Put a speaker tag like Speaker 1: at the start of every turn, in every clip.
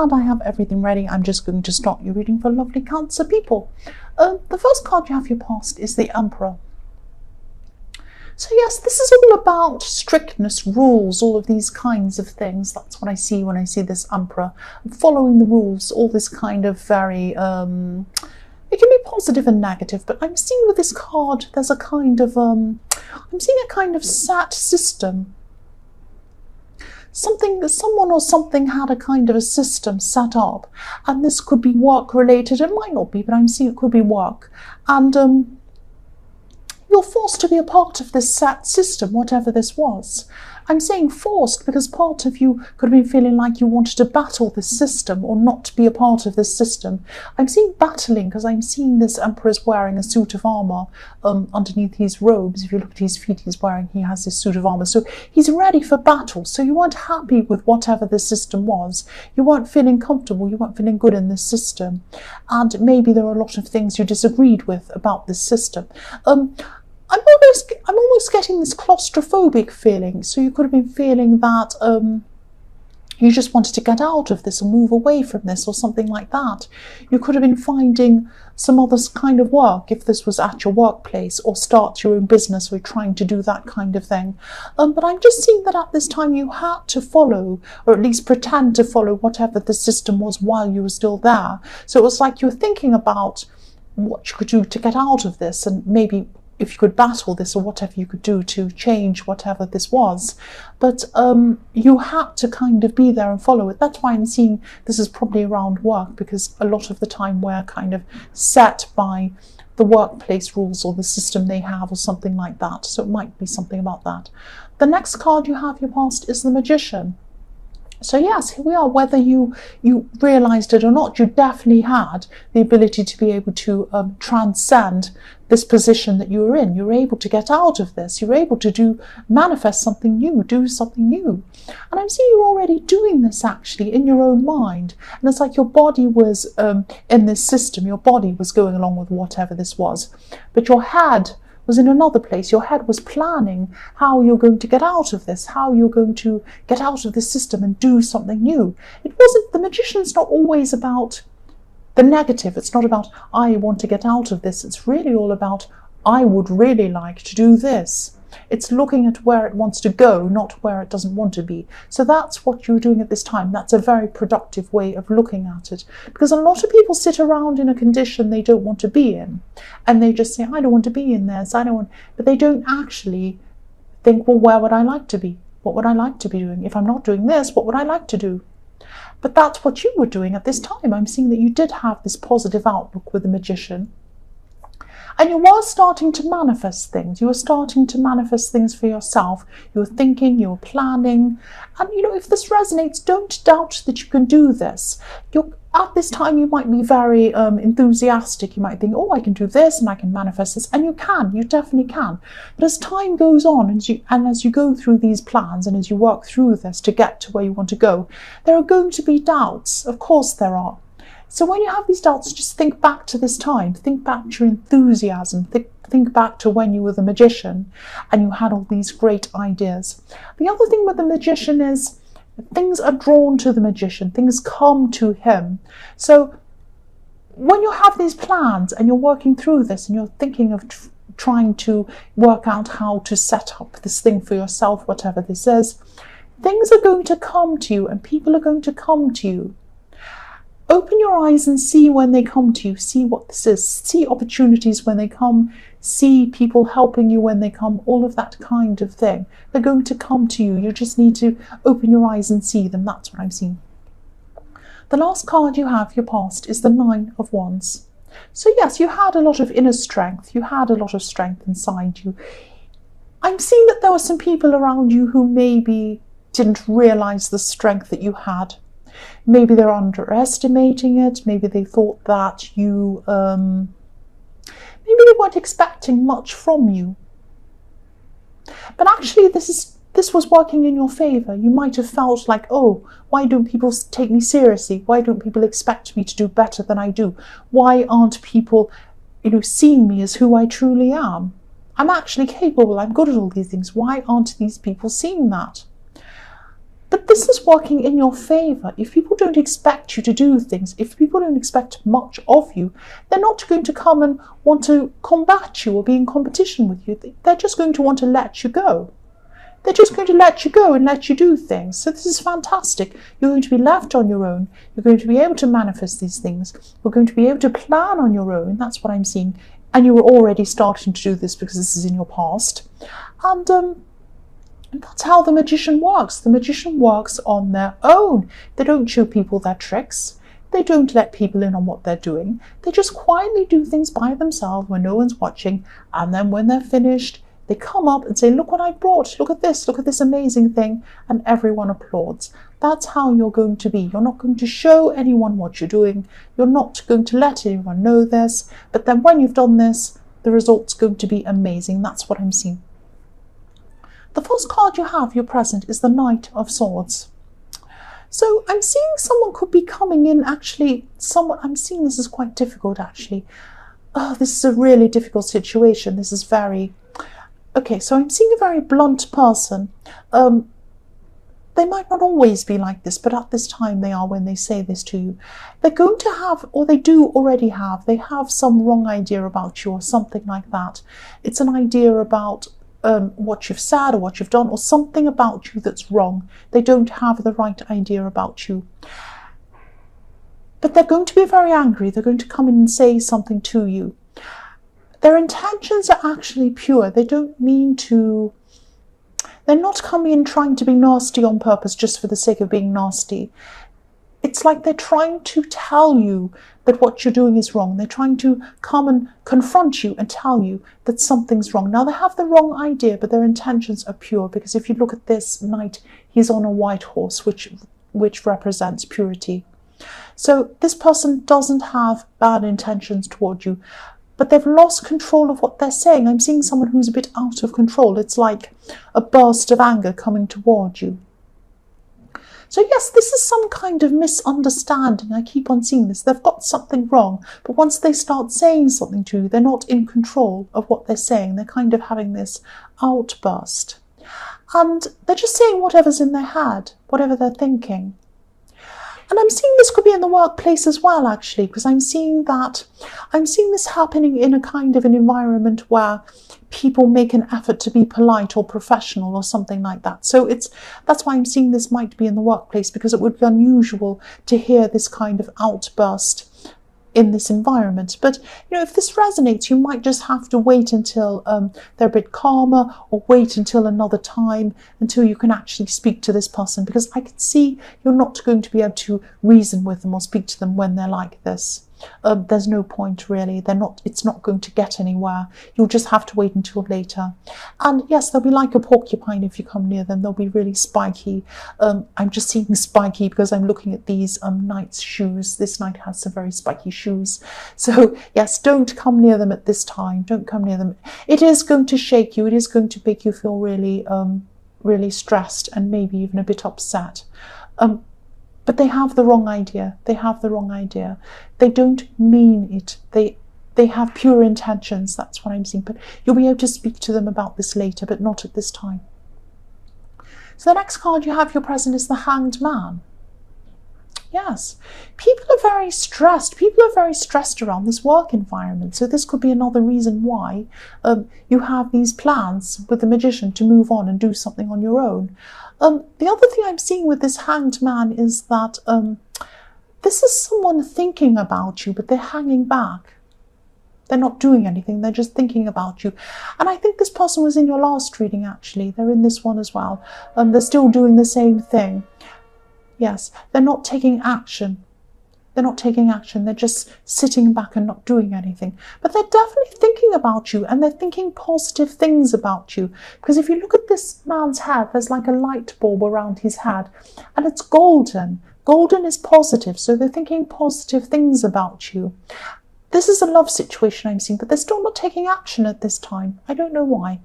Speaker 1: and I have everything ready, I'm just going to start your reading for lovely Cancer people. The first card you have your past is the Emperor. So yes, this is all about strictness, rules, all of these kinds of things. That's what I see when I see this Emperor. Following the rules, all this kind of very, it can be positive and negative, but I'm seeing with this card, there's a kind of, I'm seeing a kind of set system. Someone or something had a kind of a system set up, and this could be work related. It might not be, but I'm seeing it could be work. And you're forced to be a part of this set system, whatever this was. I'm saying forced because part of you could have been feeling like you wanted to battle this system or not to be a part of this system. I'm seeing battling because I'm seeing this Emperor is wearing a suit of armour underneath his robes. If you look at his feet, he has this suit of armour. So he's ready for battle. So you weren't happy with whatever the system was. You weren't feeling comfortable. You weren't feeling good in this system. And maybe there are a lot of things you disagreed with about this system. I'm almost getting this claustrophobic feeling. So you could have been feeling that you just wanted to get out of this or move away from this or something like that. You could have been finding some other kind of work if this was at your workplace, or start your own business or trying to do that kind of thing. But I'm just seeing that at this time you had to follow, or at least pretend to follow, whatever the system was while you were still there. So it was like you were thinking about what you could do to get out of this, and maybe if you could battle this or whatever you could do to change whatever this was. But you had to kind of be there and follow it. That's why I'm seeing this is probably around work, because a lot of the time we're kind of set by the workplace rules or the system they have or something like that. So it might be something about that. The next card you have your past is the Magician. So yes, here we are. Whether you realised it or not, you definitely had the ability to be able to transcend this position that you were in. You were able to get out of this. You were able to manifest something new, do something new. And I'm seeing you already doing this actually in your own mind. And it's like your body was in this system. Your body was going along with whatever this was. But your head was in another place. Your head was planning how you're going to get out of this, how you're going to get out of this system and do something new. It wasn't, the Magician's not always about the negative. It's not about, I want to get out of this. It's really all about, I would really like to do this. It's looking at where it wants to go, not where it doesn't want to be. So that's what you're doing at this time. That's a very productive way of looking at it. Because a lot of people sit around in a condition they don't want to be in. And they just say, I don't want to be in this, I don't want, but they don't actually think, well, where would I like to be? What would I like to be doing? If I'm not doing this, what would I like to do? But that's what you were doing at this time. I'm seeing that you did have this positive outlook with the Magician. And you were starting to manifest things. You were starting to manifest things for yourself. You were thinking, you were planning. And, you know, if this resonates, don't doubt that you can do this. At this time, you might be very enthusiastic. You might think, oh, I can do this and I can manifest this. And you can, you definitely can. But as time goes on and as you go through these plans and as you work through this to get to where you want to go, there are going to be doubts. Of course there are. So when you have these doubts, just think back to this time, think back to your enthusiasm, think back to when you were the Magician and you had all these great ideas. The other thing with the Magician is things are drawn to the Magician, things come to him. So when you have these plans and you're working through this and you're thinking of trying to work out how to set up this thing for yourself, whatever this is, things are going to come to you and people are going to come to you. Open your eyes and see when they come to you, see what this is, see opportunities when they come, see people helping you when they come, all of that kind of thing. They're going to come to you. You just need to open your eyes and see them. That's what I'm seeing. The last card you have, your past, is the Nine of Wands. So yes, you had a lot of inner strength. You had a lot of strength inside you. I'm seeing that there were some people around you who maybe didn't realise the strength that you had. Maybe they're underestimating it. Maybe they thought that you, maybe they weren't expecting much from you. But actually, this was working in your favour. You might have felt like, oh, why don't people take me seriously? Why don't people expect me to do better than I do? Why aren't people, seeing me as who I truly am? I'm actually capable. I'm good at all these things. Why aren't these people seeing that? But this is working in your favor. If people don't expect you to do things, if people don't expect much of you, they're not going to come and want to combat you or be in competition with you. They're just going to want to let you go. They're just going to let you go and let you do things. So this is fantastic. You're going to be left on your own. You're going to be able to manifest these things. You're going to be able to plan on your own. That's what I'm seeing. And you were already starting to do this because this is in your past. And that's how the magician works. The magician works on their own. They don't show people their tricks. They don't let people in on what they're doing. They just quietly do things by themselves when no one's watching. And then when they're finished, they come up and say, look what I brought. Look at this amazing thing. And everyone applauds. That's how you're going to be. You're not going to show anyone what you're doing. You're not going to let anyone know this. But then when you've done this, the result's going to be amazing. That's what I'm seeing. The first card you have, your present, is the Knight of Swords. So I'm seeing someone could be coming in, actually, I'm seeing this is quite difficult, actually. Oh, this is a really difficult situation. This is very, okay, so I'm seeing a very blunt person. They might not always be like this, but at this time they are when they say this to you. They're going to have, or they do already have, they have some wrong idea about you or something like that. It's an idea about what you've said or what you've done or something about you that's wrong. They don't have the right idea about you. But they're going to be very angry. They're going to come in and say something to you. Their intentions are actually pure. They don't mean to... They're not coming in trying to be nasty on purpose just for the sake of being nasty. It's like they're trying to tell you that what you're doing is wrong. They're trying to come and confront you and tell you that something's wrong. Now, they have the wrong idea, but their intentions are pure, because if you look at this knight, he's on a white horse, which represents purity. So this person doesn't have bad intentions toward you, but they've lost control of what they're saying. I'm seeing someone who's a bit out of control. It's like a burst of anger coming toward you. So yes, this is some kind of misunderstanding. I keep on seeing this. They've got something wrong, but once they start saying something to you, they're not in control of what they're saying. They're kind of having this outburst. And they're just saying whatever's in their head, whatever they're thinking. And I'm seeing this could be in the workplace as well, actually, because I'm seeing this happening in a kind of an environment where people make an effort to be polite or professional or something like that. So that's why I'm seeing this might be in the workplace, because it would be unusual to hear this kind of outburst in this environment. But if this resonates, you might just have to wait until they're a bit calmer, or wait until another time, until you can actually speak to this person, because I can see you're not going to be able to reason with them or speak to them when they're like this. There's no point, really. It's not going to get anywhere. You'll just have to wait until later. And yes, they'll be like a porcupine if you come near them. They'll be really spiky. I'm just seeing spiky because I'm looking at these knight's shoes. This knight has some very spiky shoes. So yes, don't come near them at this time. Don't come near them. It is going to shake you. It is going to make you feel really, really stressed and maybe even a bit upset. But they have the wrong idea. They have the wrong idea. They don't mean it. They have pure intentions. That's what I'm seeing. But you'll be able to speak to them about this later, but not at this time. So the next card you have, your present, is the Hanged Man. Yes, people are very stressed. People are very stressed around this work environment. So this could be another reason why you have these plans with the magician to move on and do something on your own. The other thing I'm seeing with this Hanged Man is that this is someone thinking about you, but they're hanging back. They're not doing anything. They're just thinking about you. And I think this person was in your last reading, actually. They're in this one as well. They're still doing the same thing. Yes, they're not taking action. They're not taking action. They're just sitting back and not doing anything. But they're definitely thinking about you, and they're thinking positive things about you. Because if you look at this man's head, there's like a light bulb around his head, and it's golden. Golden is positive, so they're thinking positive things about you. This is a love situation I'm seeing, but they're still not taking action at this time. I don't know why.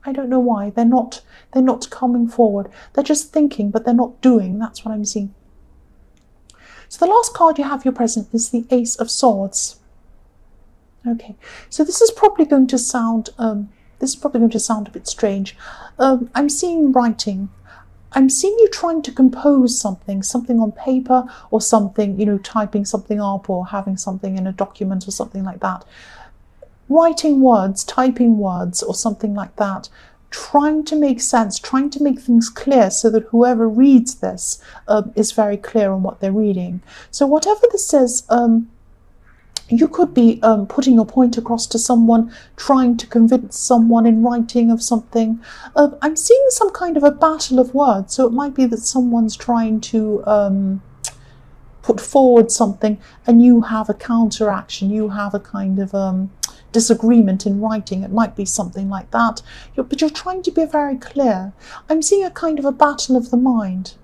Speaker 1: I don't know why. They're not coming forward. They're just thinking, but they're not doing. That's what I'm seeing. So the last card you have, your present, is the Ace of Swords. Okay, so this is probably going to sound a bit strange. I'm seeing writing. I'm seeing you trying to compose something on paper, or something, you know, typing something up or having something in a document or something like that. Writing words, typing words or something like that. Trying to make sense, trying to make things clear so that whoever reads this is very clear on what they're reading. So whatever this is, you could be putting your point across to someone, trying to convince someone in writing of something. I'm seeing some kind of a battle of words. So it might be that someone's trying to put forward something and you have a counteraction, you have a kind of disagreement in writing. It might be something like that. But you're trying to be very clear. I'm seeing a kind of a battle of the mind.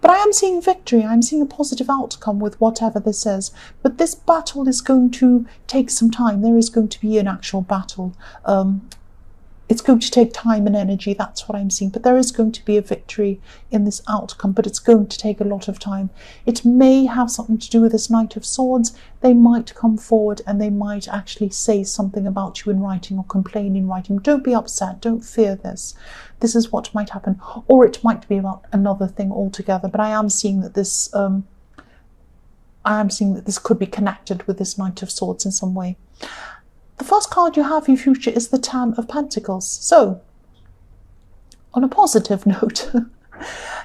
Speaker 1: But I am seeing victory. I'm seeing a positive outcome with whatever this is. But this battle is going to take some time. There is going to be an actual battle. It's going to take time and energy. That's what I'm seeing. But there is going to be a victory in this outcome. But it's going to take a lot of time. It may have something to do with this Knight of Swords. They might come forward and they might actually say something about you in writing or complain in writing. Don't be upset. Don't fear this. This is what might happen. Or it might be about another thing altogether. But I am seeing that this could be connected with this Knight of Swords in some way. The first card you have for your future is the Ten of Pentacles. So, on a positive note,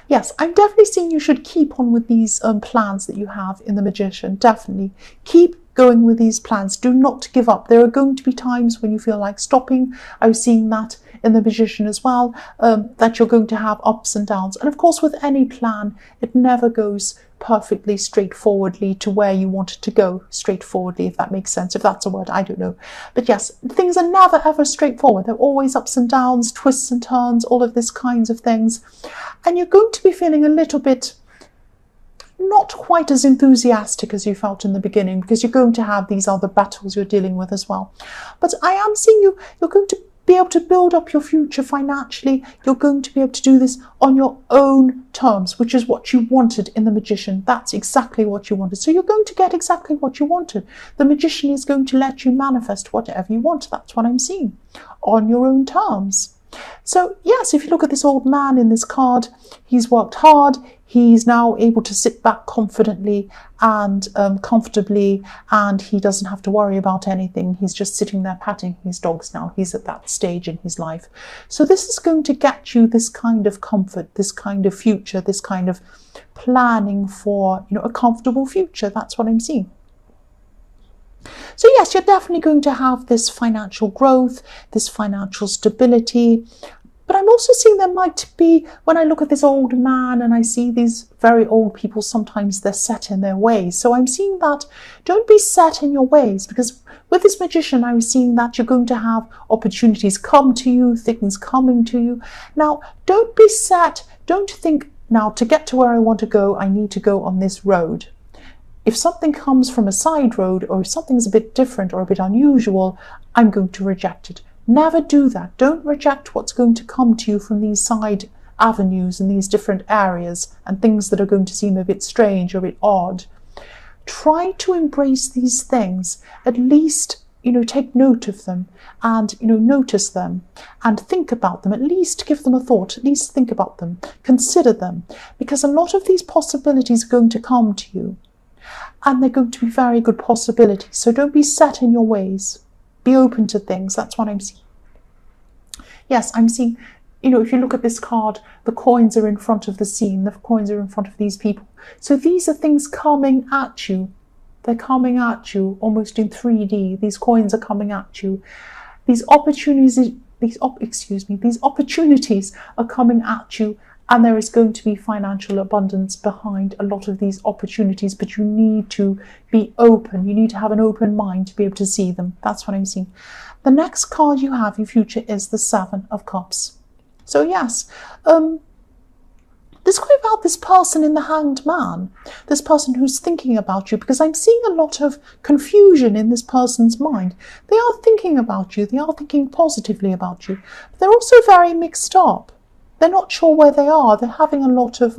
Speaker 1: yes, I'm definitely seeing you should keep on with these plans that you have in the Magician. Definitely. Keep going with these plans. Do not give up. There are going to be times when you feel like stopping. I was seeing that in the Magician as well, that you're going to have ups and downs. And of course, with any plan, it never goes perfectly straightforwardly to where you want it to go straightforwardly, if that makes sense. If that's a word, I don't know. But yes, things are never ever straightforward. They're always ups and downs, twists and turns, all of this kinds of things. And you're going to be feeling a little bit not quite as enthusiastic as you felt in the beginning, because you're going to have these other battles you're dealing with as well. But I am seeing you're going to be able to build up your future financially. You're going to be able to do this on your own terms, which is what you wanted in the Magician. That's exactly what you wanted. So you're going to get exactly what you wanted. The Magician is going to let you manifest whatever you want. That's what I'm seeing, on your own terms. So yes, if you look at this old man in this card, he's worked hard. He's now able to sit back confidently and comfortably, and he doesn't have to worry about anything. He's just sitting there patting his dogs now. He's at that stage in his life. So this is going to get you this kind of comfort, this kind of future, this kind of planning for, you know, a comfortable future. That's what I'm seeing. So yes, you're definitely going to have this financial growth, this financial stability. But I'm also seeing there might be, when I look at this old man and I see these very old people, sometimes they're set in their ways. So I'm seeing that don't be set in your ways, because with this Magician, I was seeing that you're going to have opportunities come to you, things coming to you. Now, don't be set. Don't think, now to get to where I want to go, I need to go on this road. If something comes from a side road, or if something's a bit different or a bit unusual, I'm going to reject it. Never do that. Don't reject what's going to come to you from these side avenues and these different areas and things that are going to seem a bit strange or a bit odd. Try to embrace these things. At least, you know, take note of them and, you know, notice them and think about them. At least give them a thought. At least think about them. Consider them. Because a lot of these possibilities are going to come to you. And they're going to be very good possibilities. So don't be set in your ways. Be open to things. That's what I'm seeing. Yes, I'm seeing, you know, if you look at this card, the coins are in front of the scene. The coins are in front of these people. So these are things coming at you. They're coming at you almost in 3D. These coins are coming at you. These opportunities are coming at you. And there is going to be financial abundance behind a lot of these opportunities, but you need to be open. You need to have an open mind to be able to see them. That's what I'm seeing. The next card you have in future is the Seven of Cups. So yes, this could be about this person in the Hanged Man, this person who's thinking about you, because I'm seeing a lot of confusion in this person's mind. They are thinking about you. They are thinking positively about you. But they're also very mixed up. They're not sure where they are. They're having a lot of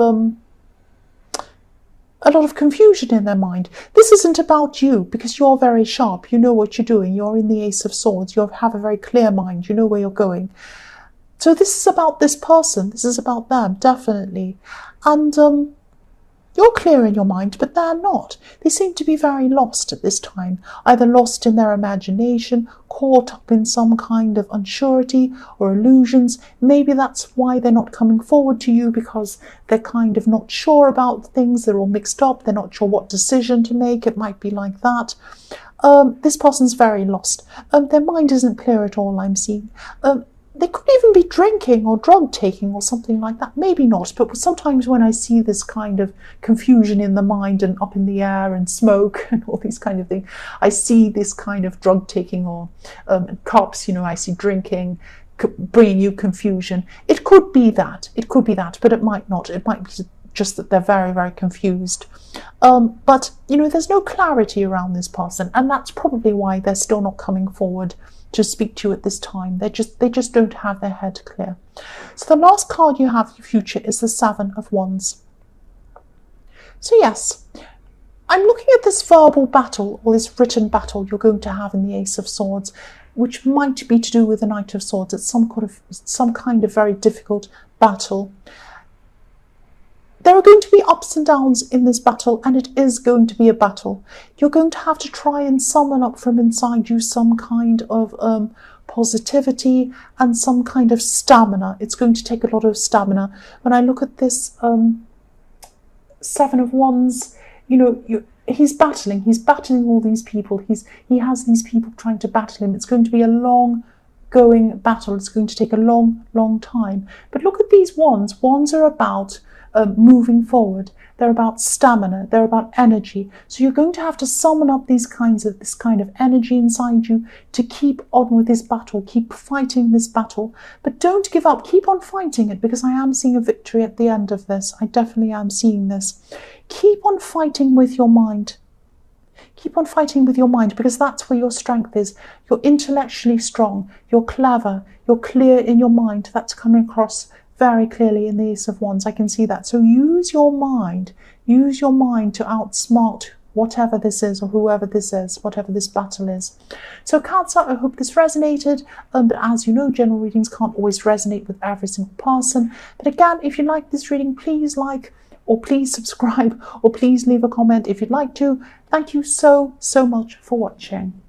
Speaker 1: confusion in their mind. This isn't about you, because you're very sharp. You know what you're doing. You're in the Ace of Swords. You have a very clear mind. You know where you're going. So this is about this person. This is about them, definitely. And you're clear in your mind, but they're not. They seem to be very lost at this time, either lost in their imagination, caught up in some kind of unsurety or illusions. Maybe that's why they're not coming forward to you, because they're kind of not sure about things. They're all mixed up. They're not sure what decision to make. It might be like that. This person's very lost. Their mind isn't clear at all, I'm seeing. They could even be drinking or drug taking or something like that. Maybe not, but sometimes when I see this kind of confusion in the mind and up in the air and smoke and all these kind of things, I see this kind of drug taking or cups, I see drinking, bringing you confusion. It could be that. It could be that, but it might not. It might be just that they're very, very confused. But, there's no clarity around this person, and that's probably why they're still not coming forward to speak to you at this time. They just don't have their head clear. So the last card you have for your future is the Seven of Wands. So yes, I'm looking at this verbal battle, or this written battle you're going to have in the Ace of Swords, which might be to do with the Knight of Swords. It's some kind of very difficult battle. There are going to be ups and downs in this battle, and it is going to be a battle. You're going to have to try and summon up from inside you some kind of positivity and some kind of stamina. It's going to take a lot of stamina. When I look at this Seven of Wands, he's battling all these people. He has these people trying to battle him. It's going to be a long-going battle. It's going to take a long, long time. But look at these wands. Wands are about moving forward. They're about stamina. They're about energy. So you're going to have to summon up this kind of energy inside you to keep on with this battle, keep fighting this battle. But don't give up. Keep on fighting it, because I am seeing a victory at the end of this. I definitely am seeing this. Keep on fighting with your mind. Keep on fighting with your mind, because that's where your strength is. You're intellectually strong. You're clever. You're clear in your mind. That's coming across very clearly in the Ace of Wands. I can see that. So use your mind. Use your mind to outsmart whatever this is, or whoever this is, whatever this battle is. So Cancer, I hope this resonated. But as you know, general readings can't always resonate with every single person. But again, if you like this reading, please like, or please subscribe, or please leave a comment if you'd like to. Thank you so, so much for watching.